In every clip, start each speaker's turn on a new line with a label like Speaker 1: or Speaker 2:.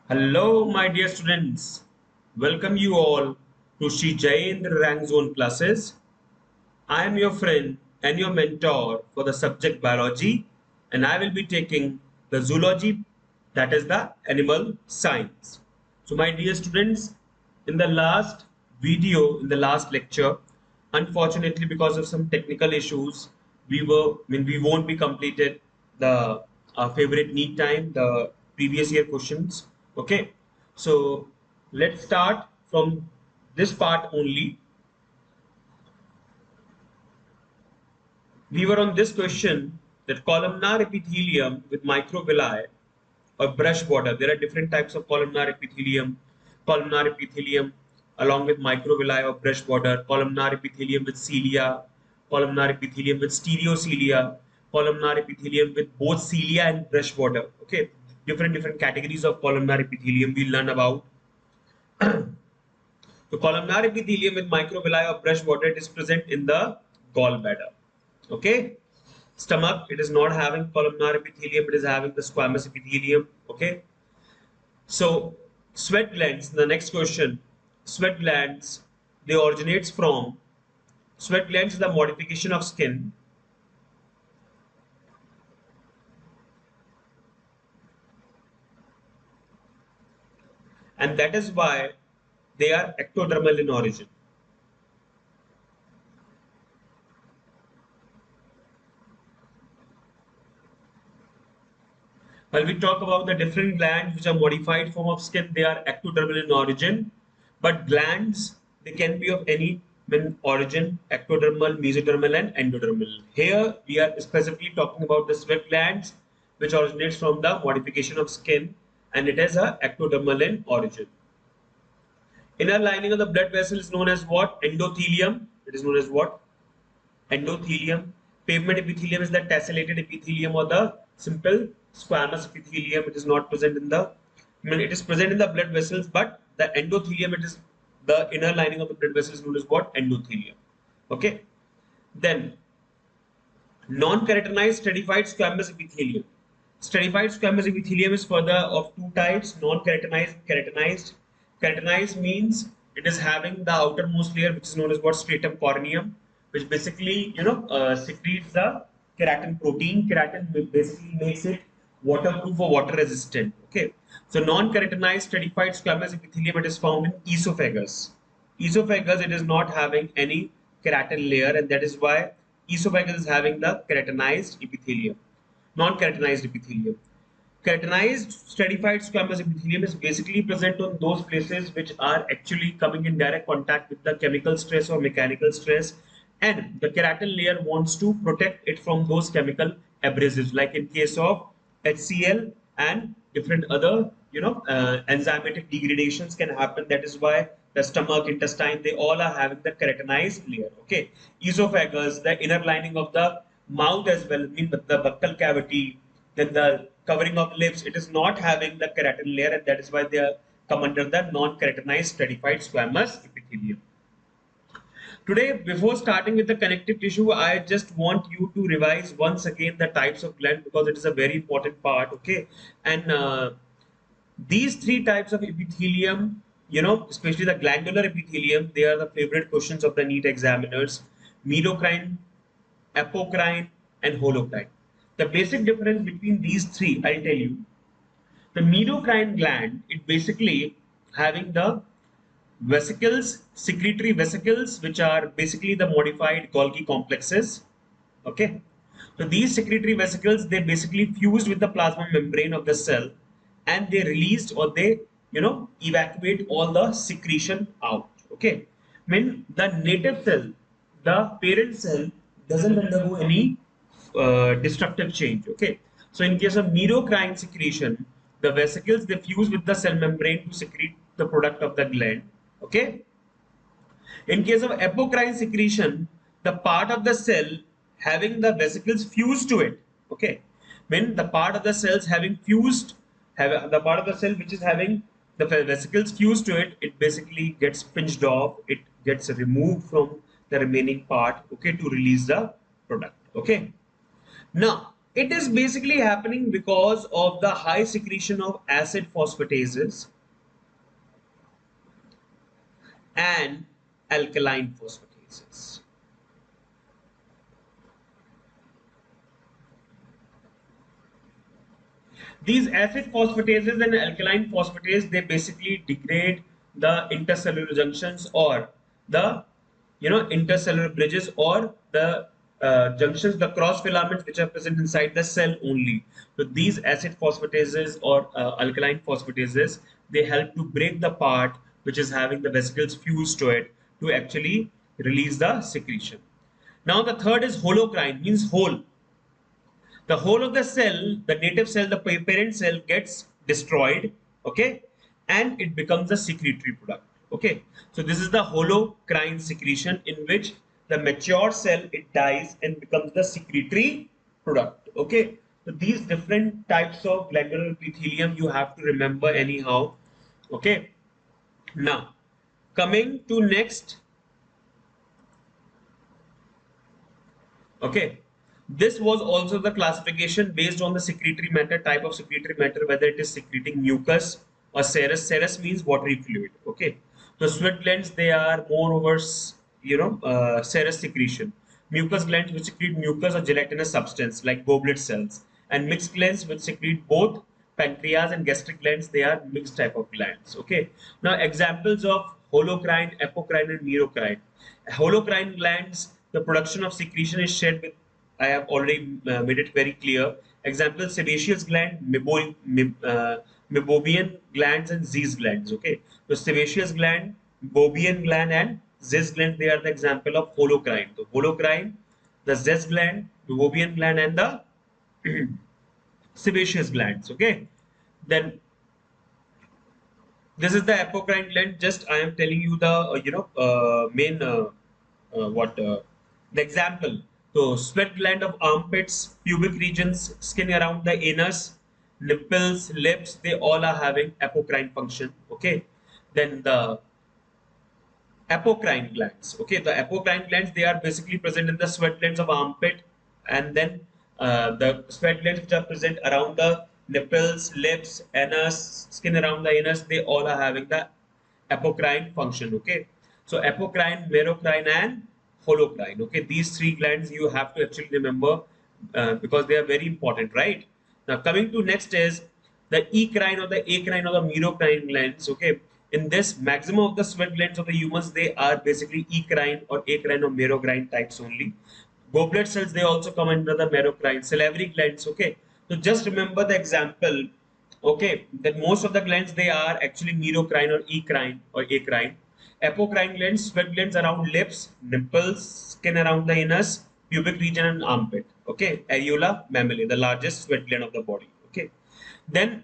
Speaker 1: Hello, my dear students. Welcome you all to Sri Jayendra Rank Zone classes. I am your friend and your mentor for the subject biology, and I will be taking the zoology, that is the animal science. So, my dear students, in the last video, in the last lecture, unfortunately, because of some technical issues, we won't be completed the favorite Neet time, the previous year questions. Okay, so let's start from this part only. We were on this question that columnar epithelium with microvilli or brush border. There are different types of columnar epithelium along with microvilli or brush border, columnar epithelium with cilia, columnar epithelium with stereocilia, columnar epithelium with both cilia and brush border. Okay, different categories of columnar epithelium we learn about. So columnar epithelium with microvilli or brush border is present in the gallbladder. Okay, stomach, it is not having columnar epithelium, it is having the squamous epithelium. Okay, so sweat glands, the next question, sweat glands, they originates from, sweat glands is the modification of skin, and that is why they are ectodermal in origin. While we talk about the different glands which are modified form of skin, they are ectodermal in origin. But glands, they can be of any origin, ectodermal, mesodermal, and endodermal. Here we are specifically talking about the sweat glands, which originates from the modification of skin, and it is a ectodermal in origin. Inner lining of the blood vessel is known as what? Endothelium. It is known as what? Endothelium. Pavement epithelium is the tessellated epithelium or the simple squamous epithelium. It is not present in the, it is present in the blood vessels, but the endothelium, it is the inner lining of the blood vessel is known as what? Endothelium. Okay. Then non-keratinized stratified squamous epithelium. Stratified squamous epithelium is further of two types: non-keratinized, keratinized. Keratinized means it is having the outermost layer, which is known as what? Stratum corneum, which basically secretes the keratin protein. Keratin basically makes it waterproof or water resistant. Okay, so non-keratinized stratified squamous epithelium, it is found in esophagus. Esophagus, it is not having any keratin layer, and that is why esophagus is having the keratinized epithelium, non-keratinized epithelium. Keratinized stratified squamous epithelium is basically present on those places which are actually coming in direct contact with the chemical stress or mechanical stress, and the keratin layer wants to protect it from those chemical abrasives, like in case of HCl and different other enzymatic degradations can happen. That is why the stomach, intestine, they all are having the keratinized layer. Okay, esophagus, the inner lining of the mouth as well, mean the buccal cavity, then the covering of lips, it is not having the keratin layer, and that is why they are come under the non-keratinized stratified squamous epithelium. Today, before starting with the connective tissue, I just want you to revise once again the types of gland, because it is a very important part. Okay, and these three types of epithelium, especially the glandular epithelium, they are the favorite questions of the Neet examiners: mesocrine, apocrine, and holocrine. The basic difference between these three, I'll tell you. The mesocrine gland, it basically having the vesicles, secretory vesicles, which are basically the modified Golgi complexes. Okay. So these secretory vesicles, they basically fused with the plasma membrane of the cell, and they released, or they, evacuate all the secretion out. Okay. When the native cell, the parent cell, doesn't undergo any destructive change. Okay. So in case of mesocrine secretion, the vesicles, they fuse with the cell membrane to secrete the product of the gland. Okay. In case of apocrine secretion, the part of the cell having the vesicles fused to it. Okay. When the part of the cells having fused, have the part of the cell which is having the vesicles fused to it, it basically gets pinched off. It gets removed from the remaining part. Okay, to release the product. Okay. Now, It is basically happening because of the high secretion of acid phosphatases and alkaline phosphatases. These acid phosphatases and alkaline phosphatase, they basically degrade the intercellular junctions or the intercellular bridges or the junctions, the cross filaments which are present inside the cell only. So these acid phosphatases or alkaline phosphatases, they help to break the part which is having the vesicles fused to it to actually release the secretion. Now the third is holocrine, means whole. The whole of the cell, the native cell, the parent cell gets destroyed, okay, and it becomes a secretory product, okay. So this is the holocrine secretion, in which the mature cell, it dies and becomes the secretory product, okay. So these different types of glandular epithelium you have to remember anyhow, okay. Now coming to next. Okay. This was also the classification based on the secretory matter, type of secretory matter, whether it is secreting mucus or serous. Serous means watery fluid. Okay. So sweat glands, they are moreover, serous secretion. Mucus glands which secrete mucus or gelatinous substance like goblet cells, and mixed glands which secrete both pancreas and gastric glands. They are mixed type of glands. Okay. Now examples of holocrine, apocrine, and merocrine. Holocrine glands, the production of secretion is shared with, I have already made it very clear. Example, sebaceous gland, meibomian glands, and Z's glands. Okay, so sebaceous gland, meibomian gland, and Z's gland, they are the example of holocrine. So holocrine, the Z's gland, meibomian gland, and the sebaceous glands. Okay, then this is the apocrine gland. Just I am telling you the main what the example. So sweat gland of armpits, pubic regions, skin around the anus, nipples, lips, they all are having apocrine function. Okay. Then the apocrine glands. Okay, the apocrine glands, they are basically present in the sweat glands of armpit, and then the sweat glands which are present around the nipples, lips, anus, skin around the anus, they all are having the apocrine function. Okay, so apocrine, merocrine, and holocrine. Okay, these three glands you have to actually remember because they are very important, right? Now coming to next is the ecrine or the acrine or the merocrine glands. Okay, in this, maximum of the sweat glands of the humans, they are basically ecrine or acrine or merocrine types only. Goblet cells, they also come under the merocrine. Salivary glands, okay. So just remember the example, okay, that most of the glands, they are actually merocrine or ecrine or acrine. Apocrine glands, sweat glands around lips, nipples, skin around the anus, pubic region, and armpit. Okay, areola mammalae, the largest sweat gland of the body. Okay, then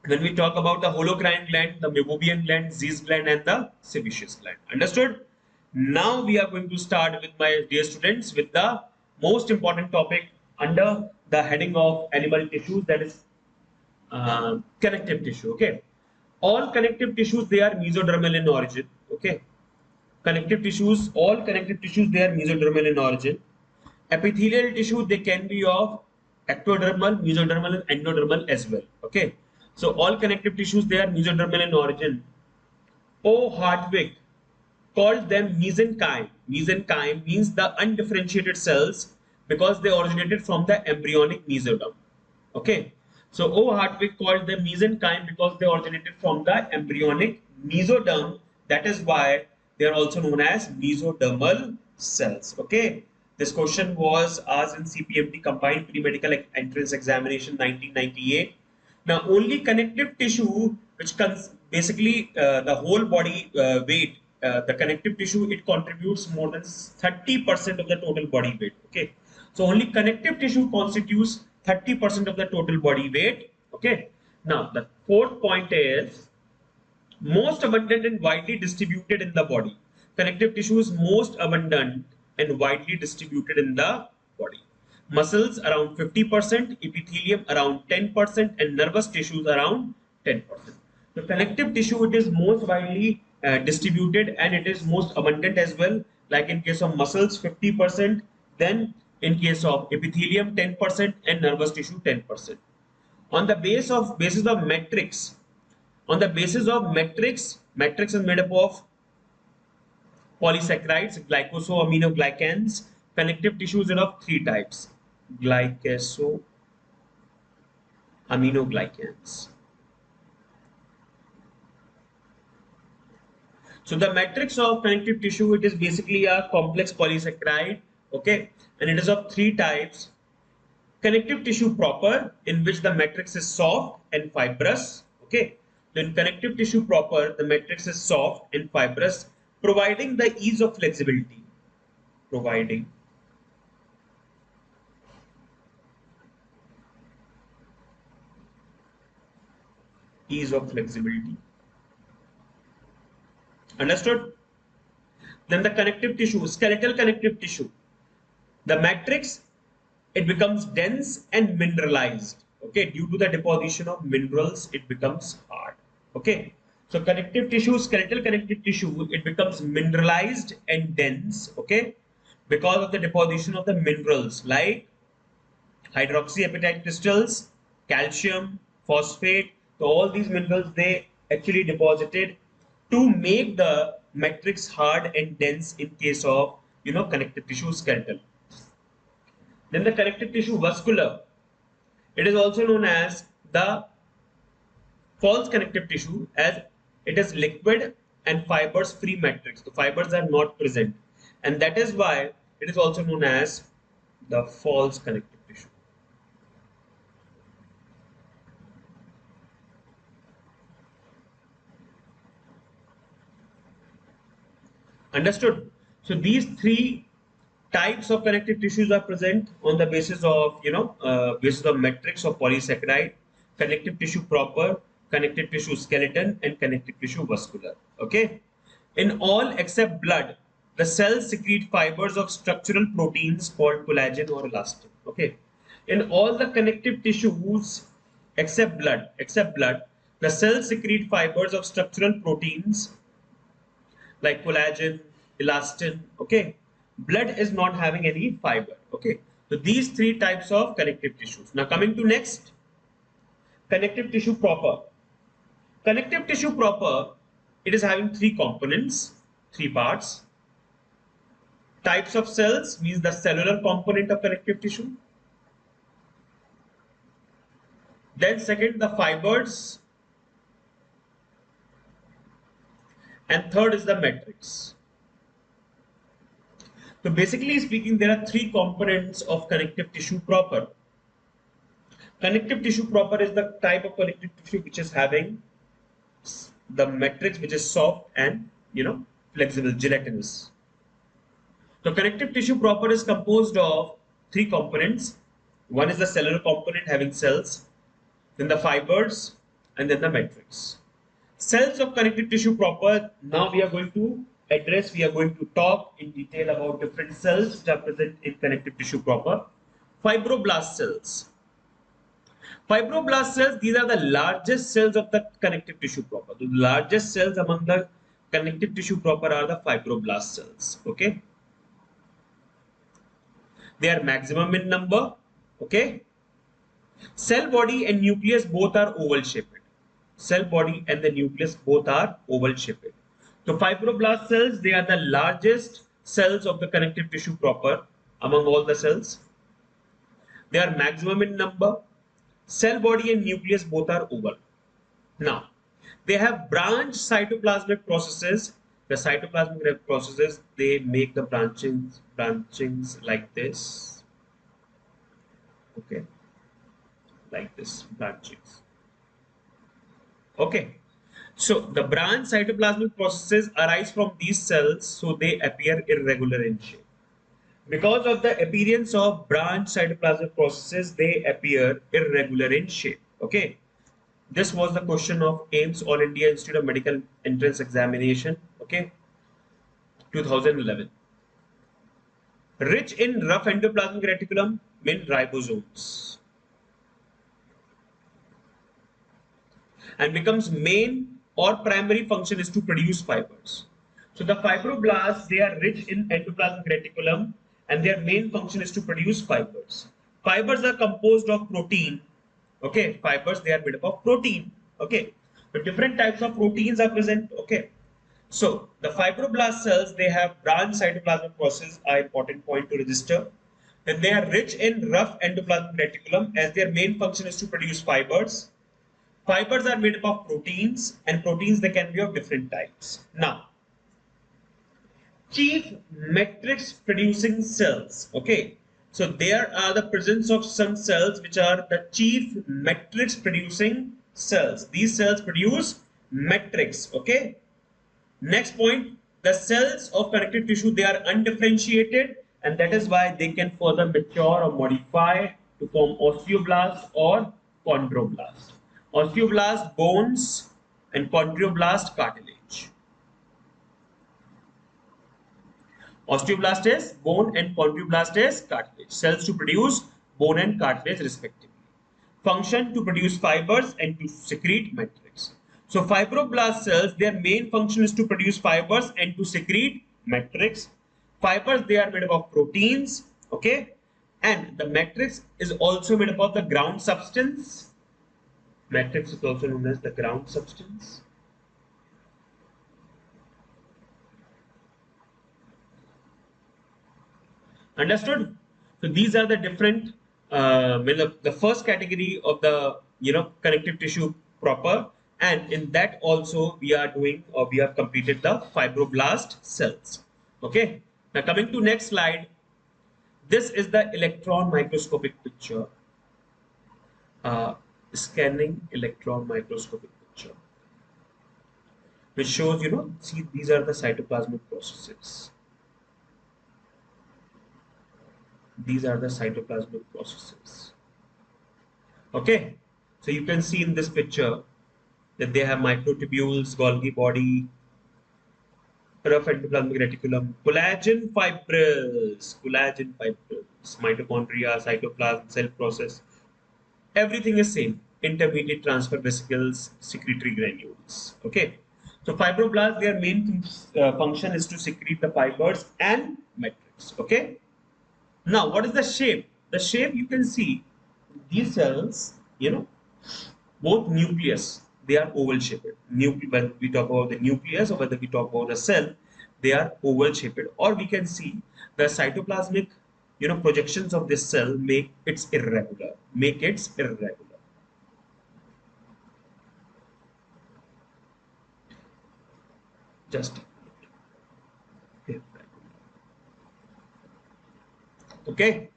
Speaker 1: when we talk about the holocrine gland, the meibomian gland, Z's gland, and the sebaceous gland. Understood? Now we are going to start with my dear students with the most important topic under the heading of animal tissues, that is connective tissue. Okay, all connective tissues, they are mesodermal in origin. Okay, connective tissues, all connective tissues, they are mesodermal in origin. Epithelial tissue, they can be of ectodermal, mesodermal, and endodermal as well. Okay, so all connective tissues, they are mesodermal in origin. O. Hartwig called them mesenchyme. Mesenchyme means the undifferentiated cells because they originated from the embryonic mesoderm. Okay, so O. Hartwig called them mesenchyme because they originated from the embryonic mesoderm. That is why they are also known as mesodermal cells. Okay, this question was asked in CPMT Combined Pre-Medical Entrance Examination 1998. Now, only connective tissue, which basically the whole body weight, the connective tissue, it contributes more than 30% of the total body weight. Okay, so only connective tissue constitutes 30% of the total body weight. Okay, now the fourth point is most abundant and widely distributed in the body. Connective tissue is most abundant and widely distributed in the body. Muscles around 50%, epithelium around 10%, and nervous tissues around 10%. The connective tissue, it is most widely distributed and it is most abundant as well. Like in case of muscles, 50%, then in case of epithelium 10% and nervous tissue 10%. On the basis of matrix, on the basis of matrix is made up of polysaccharides, glycosaminoglycans. Connective tissues are of three types: glycosaminoglycans. So the matrix of connective tissue, it is basically a complex polysaccharide, okay, and it is of three types: connective tissue proper, in which the matrix is soft and fibrous, okay. Then connective tissue proper, the matrix is soft and fibrous, providing the ease of flexibility, providing ease of flexibility. Understood? Then the connective tissue, skeletal connective tissue, the matrix, it becomes dense and mineralized, okay. Due to the deposition of minerals, it becomes hard, okay. So connective tissue, skeletal connective tissue, it becomes mineralized and dense, okay, because of the deposition of the minerals like hydroxyapatite crystals, calcium, phosphate. So all these minerals, they actually deposited to make the matrix hard and dense in case of, connective tissue skeletal. Then the connective tissue vascular, it is also known as the false connective tissue, as it is liquid and fibers free matrix. The fibers are not present, and that is why it is also known as the false connective tissue. Understood? So these three types of connective tissues are present on the basis of, basis of matrix of polysaccharide: connective tissue proper, connective tissue skeleton, and connective tissue vascular. Okay. In all except blood, the cells secrete fibers of structural proteins called collagen or elastin. Okay. In all the connective tissues except blood, the cells secrete fibers of structural proteins like collagen, elastin, okay. Blood is not having any fiber, okay. So these three types of connective tissues. Now coming to next, connective tissue proper. Connective tissue proper, it is having three components, three parts. Types of cells means the cellular component of connective tissue. Then second, the fibers. And third is the matrix. So basically speaking, there are three components of connective tissue proper. Connective tissue proper is the type of connective tissue which is having the matrix which is soft and, flexible, gelatinous. So connective tissue proper is composed of three components. One is the cellular component having cells, then the fibers, and then the matrix. Cells of connective tissue proper, now we are going to talk in detail about different cells which are present in connective tissue proper. Fibroblast cells. Fibroblast cells, these are the largest cells of the connective tissue proper. The largest cells among the connective tissue proper are the fibroblast cells, okay. They are maximum in number, okay. Cell body and nucleus both are oval shaped. Cell body and the nucleus both are oval shaped. So fibroblast cells, they are the largest cells of the connective tissue proper among all the cells. They are maximum in number. Cell body and nucleus both are oval. Now, they have branch cytoplasmic processes. The cytoplasmic processes, they make the branchings like this. Okay, like this, branchings. Okay. So the branch cytoplasmic processes arise from these cells, so they appear irregular in shape. Because of the appearance of branch cytoplasmic processes, they appear irregular in shape. Okay. This was the question of AIIMS, All India Institute of Medical Entrance Examination. Okay. 2011. Rich in rough endoplasmic reticulum mean ribosomes. And becomes main or primary function is to produce fibers. So the fibroblasts, they are rich in endoplasmic reticulum and their main function is to produce fibers. Fibers are composed of protein. Okay, fibers, they are made up of protein. Okay, the different types of proteins are present. Okay, so the fibroblast cells, they have branch cytoplasmic process, are important point to register. Then they are rich in rough endoplasmic reticulum, as their main function is to produce fibers. Fibers are made up of proteins, and proteins, they can be of different types. Now, chief matrix producing cells. Okay, so there are the presence of some cells which are the chief matrix producing cells. These cells produce matrix. Okay, next point, the cells of connective tissue, they are undifferentiated, and that is why they can further mature or modify to form osteoblast or chondroblast. Osteoblast, bones, and chondroblast, cartilage. Osteoblast is bone and chondroblast is cartilage. Cells to produce bone and cartilage respectively. Function to produce fibers and to secrete matrix. So fibroblast cells, their main function is to produce fibers and to secrete matrix. Fibers, they are made up of proteins, okay? And the matrix is also made up of the ground substance. Matrix is also known as the ground substance. Understood? So these are the different, the first category of the connective tissue proper, and in that also we are doing, or we have completed the fibroblast cells. Okay. Now coming to next slide, this is the electron microscopic picture, scanning electron microscopic picture, which shows, see, these are the cytoplasmic processes. These are the cytoplasmic processes. Okay, so you can see in this picture that they have microtubules, Golgi body, rough endoplasmic reticulum, collagen fibrils, mitochondria, cytoplasm, cell process. Everything is same. Intermediate transfer vesicles, secretory granules. Okay, so fibroblasts, their main function is to secrete the fibers and matrix. Okay. Now, what is the shape? The shape, you can see these cells, both nucleus, they are oval shaped. When we talk about the nucleus or whether we talk about the cell, they are oval shaped. Or we can see the cytoplasmic, projections of this cell make it irregular. Just okay.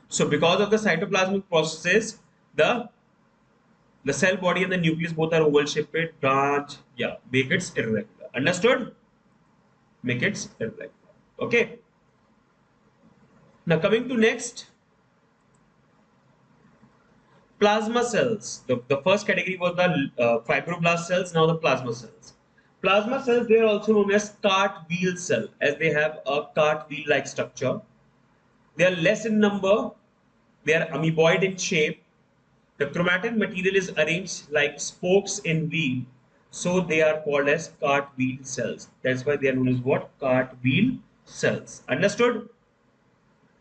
Speaker 1: So because of the cytoplasmic processes, the cell body and the nucleus both are oval shaped, branch, yeah, make it irregular. Understood? Make it irregular. Okay. Now coming to next, plasma cells. The first category was the fibroblast cells, now the plasma cells. Plasma cells, they are also known as cartwheel cell, as they have a cartwheel-like structure. They are less in number, they are amoeboid in shape. The chromatin material is arranged like spokes in wheel, so they are called as cartwheel cells. That's why they are known as what? Cartwheel cells. Understood?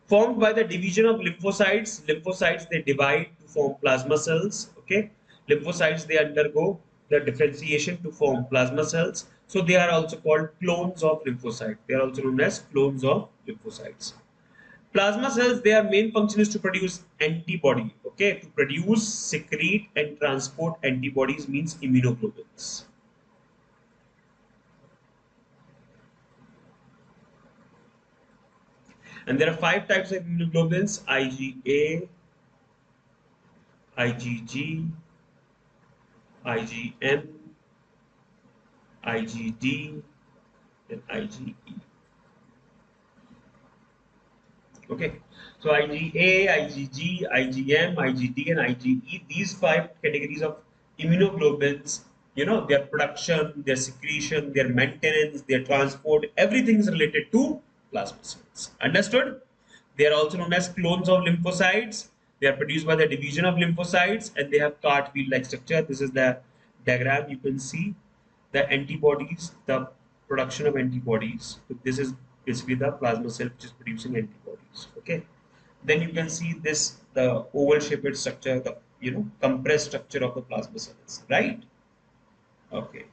Speaker 1: Formed by the division of lymphocytes. Lymphocytes, they divide to form plasma cells. Okay, lymphocytes, they undergo the differentiation to form plasma cells. So they are also called clones of lymphocytes. They are also known as clones of lymphocytes. Plasma cells, their main function is to produce antibody. Okay, to produce, secrete, and transport antibodies, means immunoglobulins. And there are 5 types of immunoglobulins: IgA, IgG, IgM, IgD, and IgE. Okay, so IgA, IgG, IgM, IgD, and IgE, these 5 categories of immunoglobulins, their production, their secretion, their maintenance, their transport, everything is related to plasma cells. Understood? They are also known as clones of lymphocytes. They are produced by the division of lymphocytes, and they have cartwheel-like structure. This is the diagram. You can see the antibodies, the production of antibodies. So this is basically the plasma cell which is producing antibodies. Okay. Then you can see this, the oval shaped structure, the compressed structure of the plasma cells, right? Okay.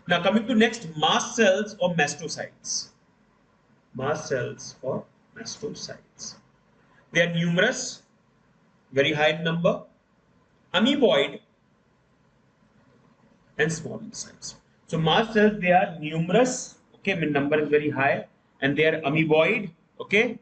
Speaker 1: Now coming to next, mast cells or mastocytes. Mast cells or mastocytes. They are numerous, very high in number, amoeboid, and small in size. So mast cells, they are numerous, okay, mean number is very high, and they are amoeboid, okay,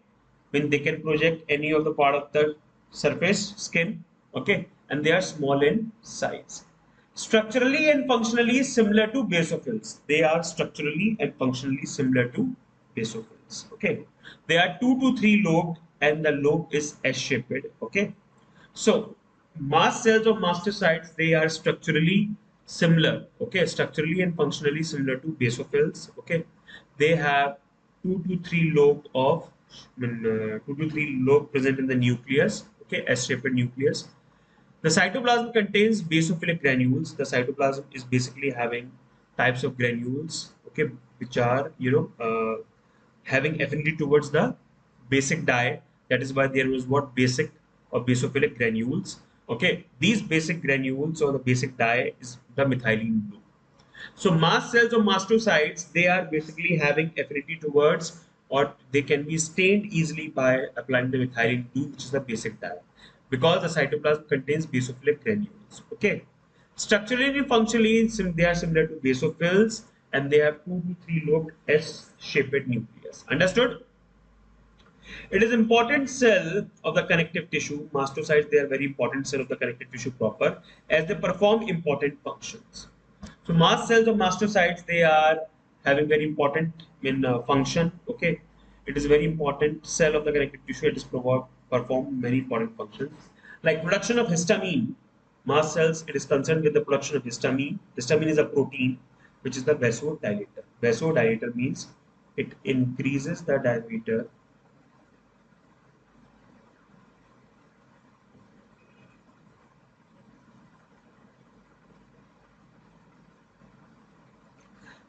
Speaker 1: when they can project any of the part of the surface skin, okay, and they are small in size. Structurally and functionally similar to basophils. They are structurally and functionally similar to basophils, okay. They are 2 to 3 lobed, and the lobe is S-shaped, okay. So mast cells or mastocytes, they are structurally similar, okay, structurally and functionally similar to basophils, okay. They have 2 to 3 lobe of, 2 to 3 lobe present in the nucleus, okay, S-shaped nucleus. The cytoplasm contains basophilic granules. The cytoplasm is basically having types of granules, okay, which are having affinity towards the basic dye. That is why there was what basic or basophilic granules. Okay, these basic granules or the basic dye is the methylene blue. So mast cells or mastocytes, they are basically having affinity towards, or they can be stained easily by applying the methylene blue, which is the basic dye, because the cytoplasm contains basophilic granules. Okay. Structurally and functionally, they are similar to basophils, and they have 2 to 3 lobed S-shaped nucleus. Understood? It is important cell of the connective tissue. Mastocytes, they are very important cell of the connective tissue proper, as they perform important functions. So mast cells or mastocytes, they are having very important in function. Okay, it is a very important cell of the connective tissue. It is perform many important functions like production of histamine. Mast cells, it is concerned with the production of histamine. Histamine is a protein which is the vasodilator. Vasodilator means it increases the diameter.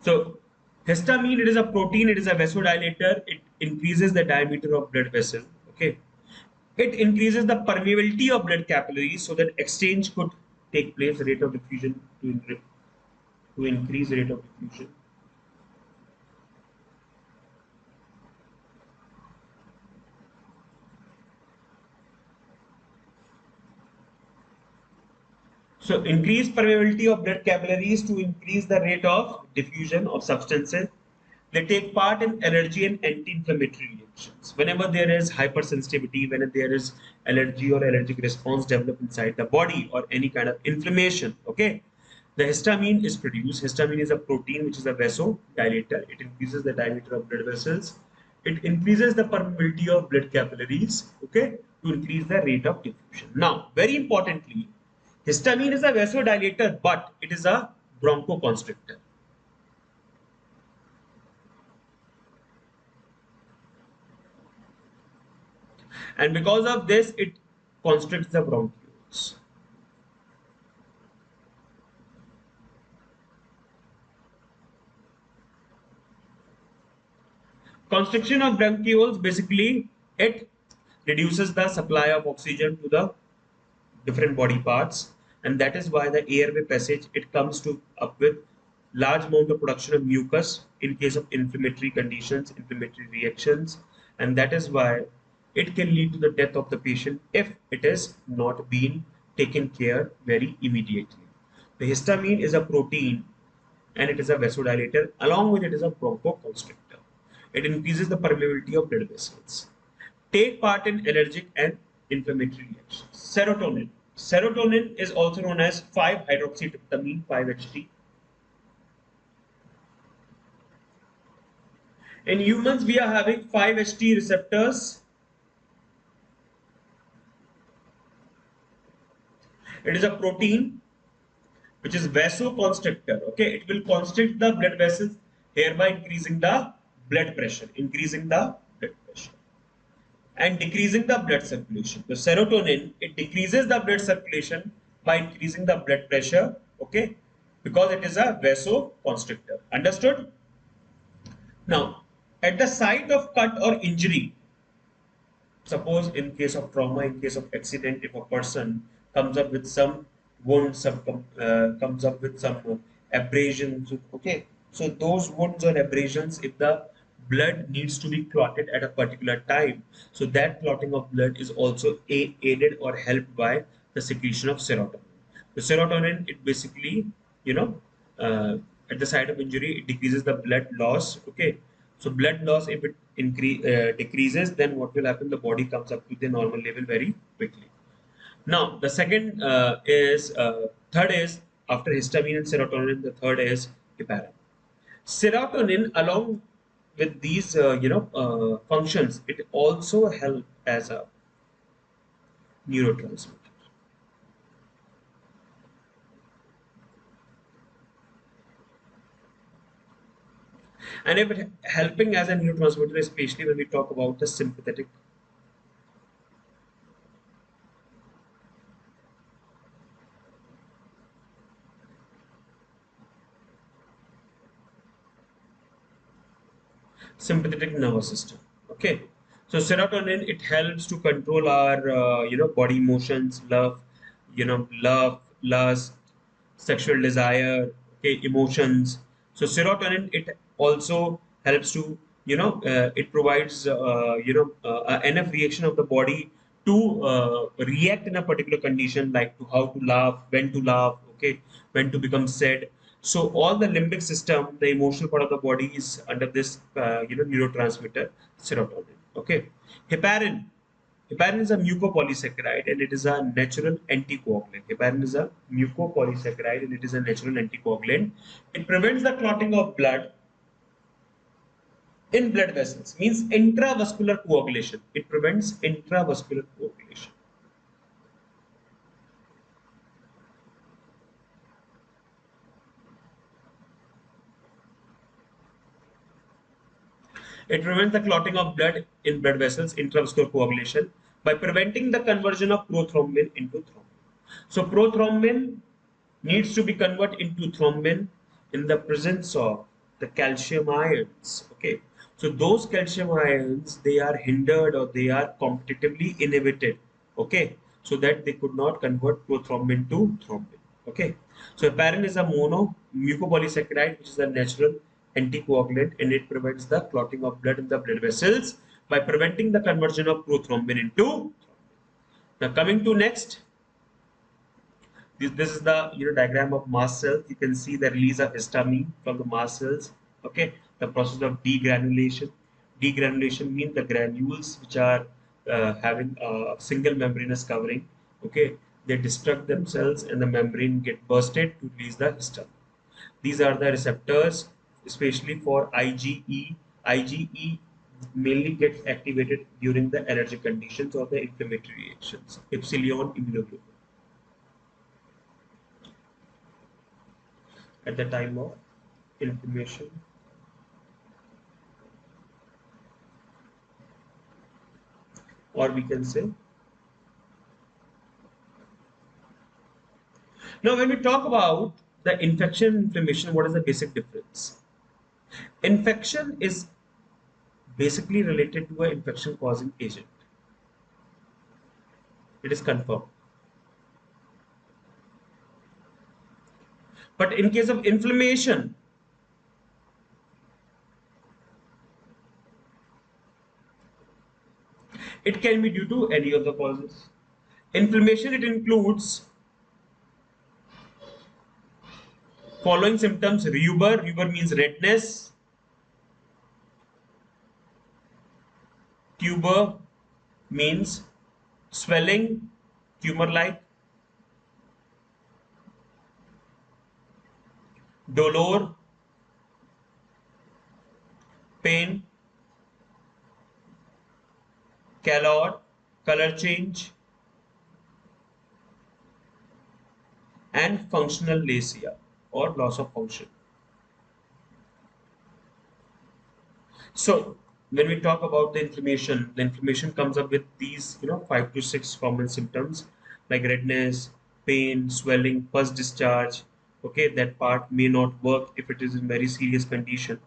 Speaker 1: So histamine, it is a protein, it is a vasodilator, it increases the diameter of blood vessel. Okay. It increases the permeability of blood capillaries so that exchange could take place, rate of diffusion to increase rate of diffusion. So increase permeability of blood capillaries to increase the rate of diffusion of substances. They take part in allergy and anti-inflammatory reactions. Whenever there is hypersensitivity, when there is allergy or allergic response developed inside the body or any kind of inflammation, okay, the histamine is produced. Histamine is a protein which is a vasodilator. It increases the diameter of blood vessels. It increases the permeability of blood capillaries, okay, to increase the rate of diffusion. Now, very importantly, histamine is a vasodilator, but it is a bronchoconstrictor. And because of this, it constricts the bronchioles. Constriction of bronchioles, basically it reduces the supply of oxygen to the different body parts, and that is why the airway passage, it comes to up with large amount of production of mucus in case of inflammatory conditions, inflammatory reactions, and that is why it can lead to the death of the patient if it is not being taken care very immediately. The histamine is a protein and it is a vasodilator. Along with it is a bronchoconstrictor. It increases the permeability of blood vessels. Take part in allergic and inflammatory reactions. Serotonin. Serotonin is also known as 5-hydroxytryptamine 5-HT. In humans, we are having 5-HT receptors. It is a protein which is vasoconstrictor. Okay, it will constrict the blood vessels, hereby increasing the blood pressure, and decreasing the blood circulation. The serotonin, it decreases the blood circulation by increasing the blood pressure. Okay, because it is a vasoconstrictor. Understood? Now, at the site of cut or injury, suppose in case of trauma, in case of accident, if a person comes up with some wounds, comes up with some abrasions, okay. So those wounds or abrasions, if the blood needs to be clotted at a particular time, so that clotting of blood is also aided or helped by the secretion of serotonin. The serotonin, it basically, you know, at the site of injury, it decreases the blood loss. Okay, so blood loss, if it decreases, then what will happen? The body comes up to the normal level very quickly. Now, the second third is after histamine and serotonin. The third is heparin. Serotonin, along with these, functions, it also help as a neurotransmitter. And if it helping as a neurotransmitter, especially when we talk about the sympathetic nervous system. Okay, so serotonin, it helps to control our body emotions, love, lust, sexual desire, okay, emotions. So serotonin, it also helps to it provides enough reaction of the body to react in a particular condition, like to how to laugh, when to laugh, okay, when to become sad. So all the limbic system, the emotional part of the body, is under this neurotransmitter serotonin. Okay, heparin. Heparin is a mucopolysaccharide and it is a natural anticoagulant. Heparin is a mucopolysaccharide and it is a natural anticoagulant. It prevents the clotting of blood in blood vessels, means intravascular coagulation. It prevents intravascular coagulation. It prevents the clotting of blood in blood vessels, intravascular coagulation, by preventing the conversion of prothrombin into thrombin. So prothrombin needs to be converted into thrombin in the presence of the calcium ions. Okay, so those calcium ions, they are hindered or they are competitively inhibited. Okay, so that they could not convert prothrombin to thrombin. Okay, so heparin is a mono mucopolysaccharide, which is a natural anticoagulant, and it prevents the clotting of blood in the blood vessels by preventing the conversion of prothrombin into. Now coming to next, this is the diagram of mast cells. You can see the release of histamine from the mast cells. Okay, the process of degranulation. Degranulation means the granules which are having a single membranous covering. Okay, they destruct themselves and the membrane get bursted to release the histamine. These are the receptors, especially for IgE. IgE mainly gets activated during the allergic conditions or the inflammatory reactions. Epsilon immunoglobulin at the time of inflammation, or we can say. Now when we talk about the infection and inflammation, what is the basic difference? Infection is basically related to an infection causing agent. It is confirmed. But in case of inflammation, it can be due to any of the causes. Inflammation, it includes following symptoms: rubor. Rubor means redness. Tuber means swelling, tumor like. Dolor, pain. Calor, color change. And functional lacia or loss of function. So when we talk about the inflammation comes up with these 5 to 6 common symptoms like redness, pain, swelling, pus discharge. Okay, that part may not work if it is in very serious condition.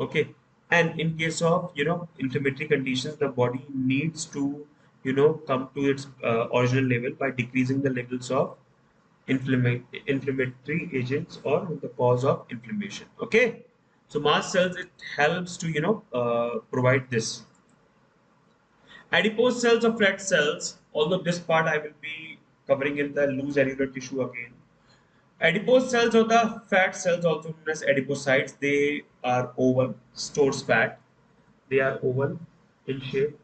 Speaker 1: Okay, And in case of inflammatory conditions, the body needs to come to its original level by decreasing the levels of inflammatory agents or the cause of inflammation. Okay, so mast cells, it helps to provide this. Adipose cells or fat cells, although this part I will be covering in the loose alveolar tissue again. Adipose cells or the fat cells, also known as adipocytes, they are oval, stores fat. They are oval in shape.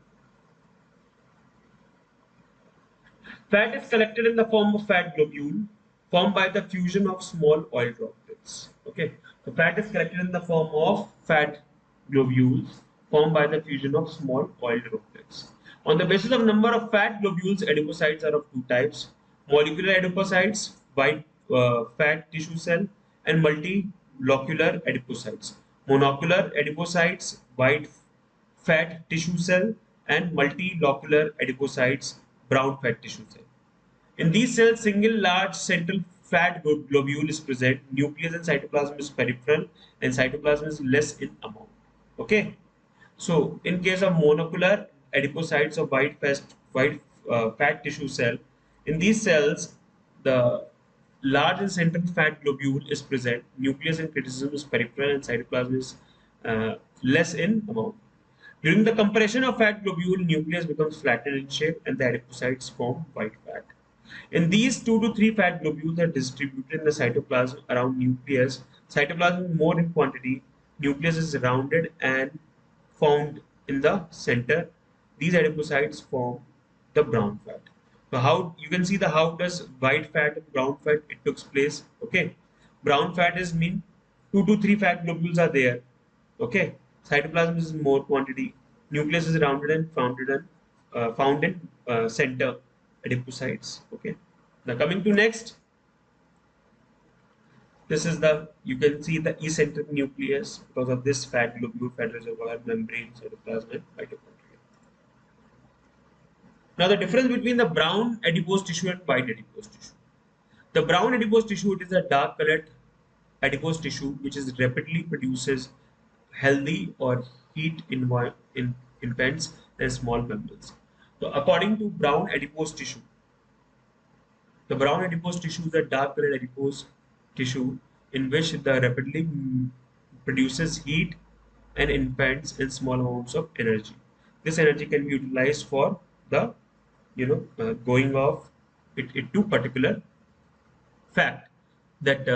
Speaker 1: Fat is collected in the form of fat globule formed by the fusion of small oil droplets. Okay, so fat is collected in the form of fat globules formed by the fusion of small oil droplets. On the basis of number of fat globules, adipocytes are of two types: molecular adipocytes, white fat tissue cell, and multilocular adipocytes. Monocular adipocytes, white fat tissue cell, and multilocular adipocytes, brown fat tissue cell. In these cells, single large central fat globule is present. Nucleus and cytoplasm is peripheral, and cytoplasm is less in amount. Okay. So, in case of monocular adipocytes or white fat tissue cell, in these cells, the large and central fat globule is present. Nucleus and criticism is peripheral, and cytoplasm is less in amount. During the compression of fat globule, nucleus becomes flattened in shape, and the adipocytes form white fat. In these 2 to 3 fat globules are distributed in the cytoplasm around nucleus. Cytoplasm is more in quantity. Nucleus is rounded and found in the center. These adipocytes form the brown fat. So how you can see the how does white fat and brown fat it took place. Okay, brown fat is mean 2 to 3 fat globules are there. Okay, cytoplasm is in more quantity. Nucleus is rounded and found in center adipocytes. Okay. Now coming to next, this is the you can see the eccentric nucleus because of this fat globule, fat reservoir, membrane, cytoplasm, and mitochondria. Now the difference between the brown adipose tissue and white adipose tissue. The brown adipose tissue, it is a dark colored adipose tissue which is rapidly produces healthy or heat in infants and small mammals. So according to brown adipose tissue, the brown adipose tissue is a dark colored adipose tissue in which the rapidly produces heat and impends in small amounts of energy. This energy can be utilized for the going of it to particular fact that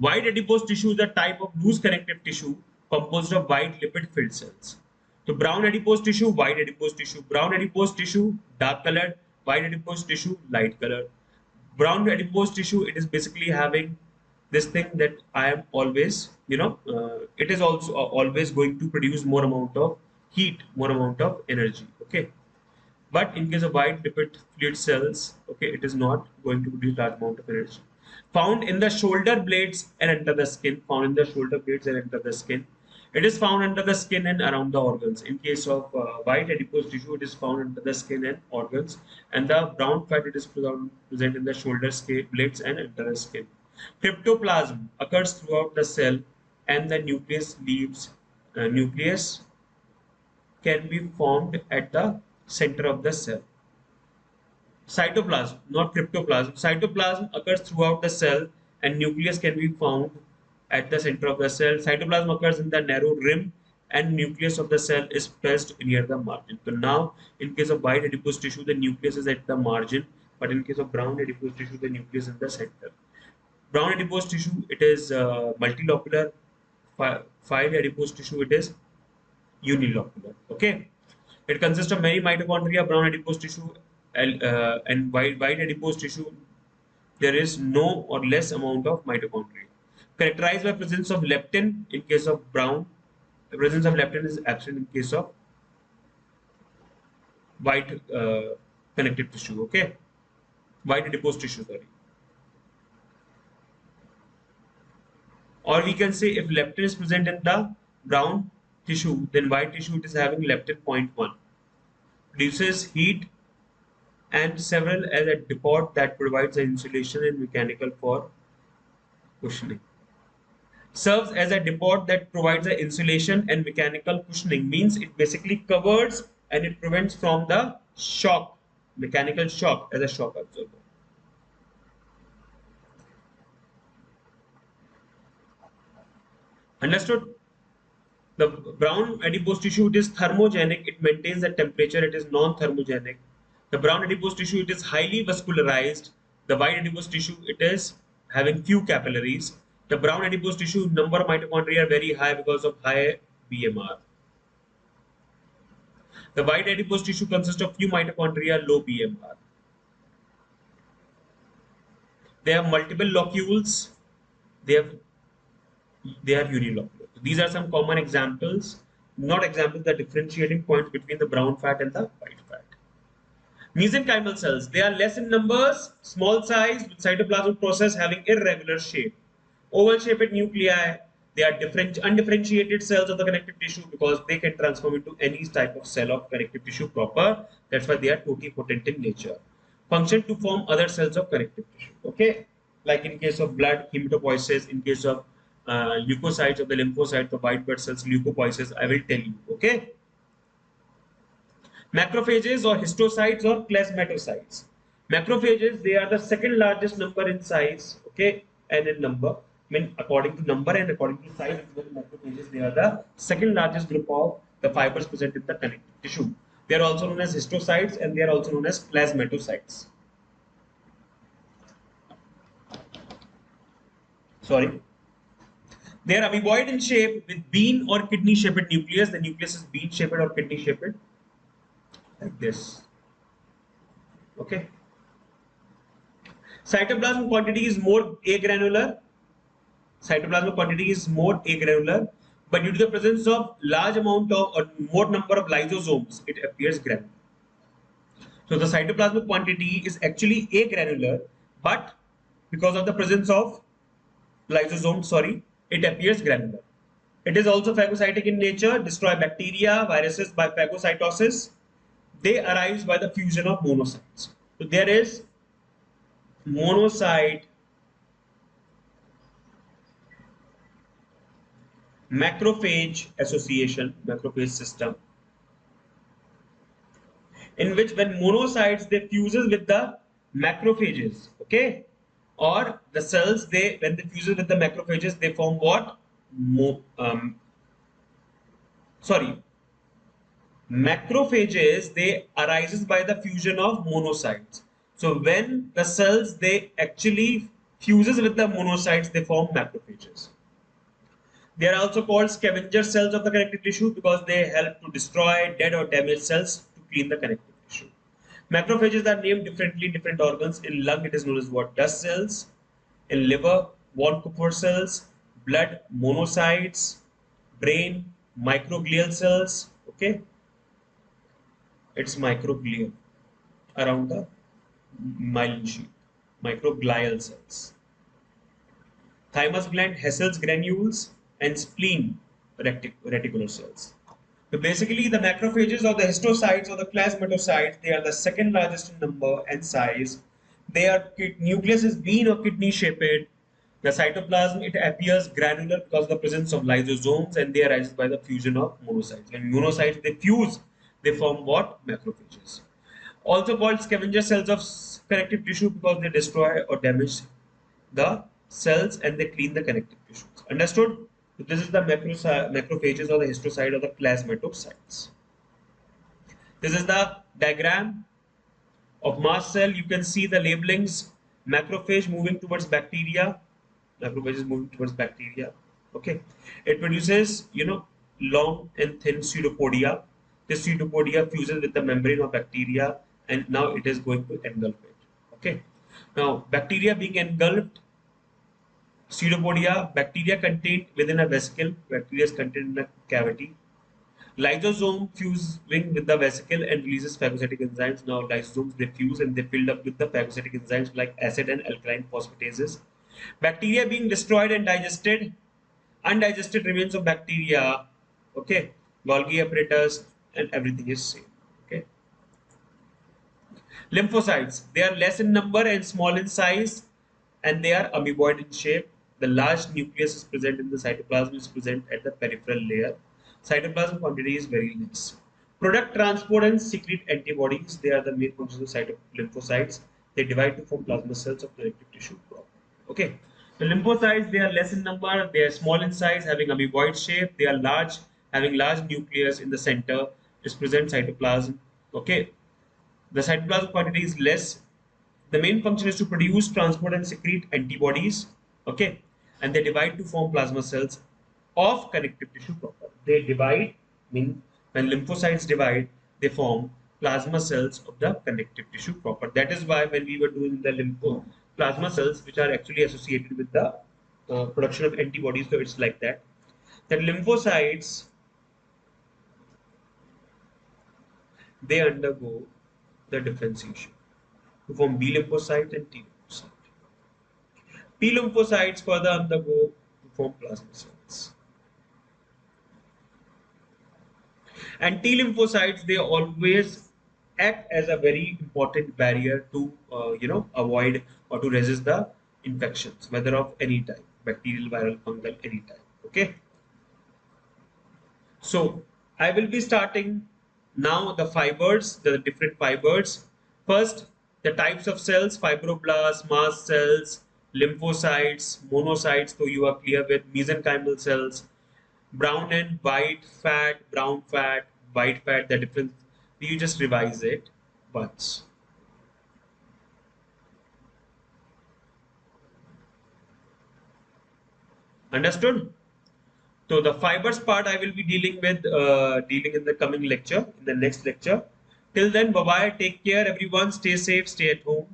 Speaker 1: white adipose tissue is a type of loose connective tissue composed of white lipid filled cells. So brown adipose tissue, white adipose tissue, brown adipose tissue, dark colored, white adipose tissue, light colored. Brown adipose tissue, it is basically having this thing that I am always, it is also always going to produce more amount of heat, more amount of energy. Okay. But in case of white lipid fluid cells, okay, it is not going to produce large amount of energy. Found in the shoulder blades and under the skin. Found in the shoulder blades and under the skin. It is found under the skin and around the organs. In case of white adipose tissue, it is found under the skin and organs. And the brown fat, it is present in the shoulder blades and under the skin. Cryptoplasm occurs throughout the cell, and the nucleus can be formed at the center of the cell. Cytoplasm, not cryptoplasm. Cytoplasm occurs throughout the cell, and nucleus can be found at the center of the cell. Cytoplasm occurs in the narrow rim, and nucleus of the cell is placed near the margin. So now, in case of white adipose tissue, the nucleus is at the margin, but in case of brown adipose tissue, the nucleus is in the center. Brown adipose tissue, it is multilocular. Fine adipose tissue, it is unilocular. Okay. It consists of many mitochondria. Brown adipose tissue and white adipose tissue, there is no or less amount of mitochondria. Characterized by presence of leptin in case of brown. The presence of leptin is absent in case of white connective tissue. Okay, white adipose tissue. Sorry. Or we can say if leptin is present in the brown tissue, then white tissue it is having leptin 0.1. Produces heat and several as a depot that provides the insulation and mechanical for cushioning. serves as a depot that provides the insulation and mechanical cushioning. Means it basically covers and it prevents from the shock, mechanical shock, as a shock absorber. Understood? The brown adipose tissue, it is thermogenic, it maintains the temperature, it is non-thermogenic. The brown adipose tissue, it is highly vascularized. The white adipose tissue, it is having few capillaries. The brown adipose tissue, number of mitochondria are very high because of high BMR. The white adipose tissue consists of few mitochondria, low BMR. They have multiple locules. They have they are unilocular. These are some common examples, not examples, the differentiating points between the brown fat and the white fat. Mesenchymal cells, they are less in numbers, small size, with cytoplasmic process having irregular shape. Oval shaped nuclei, they are undifferentiated cells of the connective tissue because they can transform into any type of cell of connective tissue proper. That's why they are totipotent in nature. Function to form other cells of connective tissue. Okay, like in case of blood, hematopoiesis. In case of leukocytes of the lymphocytes, the white blood cells, leukopoiesis. I will tell you. Okay. Macrophages or histocytes or plasmatocytes. Macrophages, they are the second largest number in size, okay, and in number. I mean, according to number and according to size, macrophages, they are the second largest group of the fibers present in the connective tissue. They are also known as histocytes and they are also known as plasmatocytes. Sorry. They are amoeboid in shape with bean or kidney shaped nucleus. The nucleus is bean shaped or kidney shaped, like this. Okay. Cytoplasm quantity is more agranular. Cytoplasm quantity is more agranular, but due to the presence of large amount of or more number of lysosomes, it appears granular. So the cytoplasmic quantity is actually agranular, but because of the presence of lysosomes, it appears granular. It is also phagocytic in nature, destroy bacteria, viruses by phagocytosis. They arise by the fusion of monocytes. So there is monocyte macrophage association, macrophage system, in which when monocytes they fuses with the macrophages, okay, or the cells they when they fuses with the macrophages they form what? Sorry, macrophages they arises by the fusion of monocytes. So when the cells they actually fuses with the monocytes they form macrophages. They are also called scavenger cells of the connective tissue because they help to destroy dead or damaged cells to clean the connective tissue. Macrophages are named differently in different organs. In lung, it is known as what? Dust cells. In liver, von Kupffer cells. Blood, monocytes. Brain, microglial cells. Okay, it's microglial around the myelin sheath. Microglial cells. Thymus gland, Hessel's granules, and spleen, reticular cells. So basically, the macrophages or the histocytes or the plasmatocytes, they are the second largest in number and size. Their nucleus is bean or kidney shaped. The cytoplasm, it appears granular because of the presence of lysosomes and they arise by the fusion of monocytes. When monocytes, they fuse, they form what? Macrophages. Also called scavenger cells of connective tissue because they destroy or damage the cells and they clean the connective tissues. Understood? So this is the macrophages or the histocyte or the plasmatocytes. This is the diagram of mast cell. You can see the labelings. Macrophage moving towards bacteria. Macrophage is moving towards bacteria. Okay. It produces, long and thin pseudopodia. This pseudopodia fuses with the membrane of bacteria and now it is going to engulf it. Okay. Now, bacteria being engulfed, pseudopodia, bacteria contained within a vesicle, bacteria is contained in a cavity. Lysosome fusing with the vesicle and releases phagocytic enzymes. Now lysosomes they fuse and they filled up with the phagocytic enzymes like acid and alkaline phosphatases. Bacteria being destroyed and digested, undigested remains of bacteria, okay, Golgi apparatus and everything is same. Okay. Lymphocytes, they are less in number and small in size and they are amoeboid in shape. The large nucleus is present in the cytoplasm is present at the peripheral layer. Cytoplasm quantity is very less. Product transport and secrete antibodies. They are the main functions of lymphocytes. They divide to form plasma cells of connective tissue. Okay. The lymphocytes, they are less in number. They are small in size, having amoeboid shape. They are large, having large nucleus in the center. Is present cytoplasm. Okay. The cytoplasm quantity is less. The main function is to produce, transport, and secrete antibodies. Okay, and they divide to form plasma cells of connective tissue proper. They divide, mean when lymphocytes divide, they form plasma cells of the connective tissue proper. That is why when we were doing the lympho plasma cells, which are actually associated with the production of antibodies, so it's like that. That lymphocytes, they undergo the differentiation to form B lymphocyte and T lymphocyte. T lymphocytes further undergo to form plasma cells. And T lymphocytes, they always act as a very important barrier to avoid or to resist the infections, whether of any type, bacterial, viral, fungal, any type. Okay. So I will be starting now the fibers, the different fibers. First, the types of cells: fibroblasts, mast cells, lymphocytes, monocytes. So you are clear with mesenchymal cells, brown and white fat, brown fat, white fat. The difference, you just revise it once. Understood? So the fibers part I will be dealing with dealing in the coming lecture, in the next lecture. Till then, bye bye. Take care, everyone. Stay safe. Stay at home.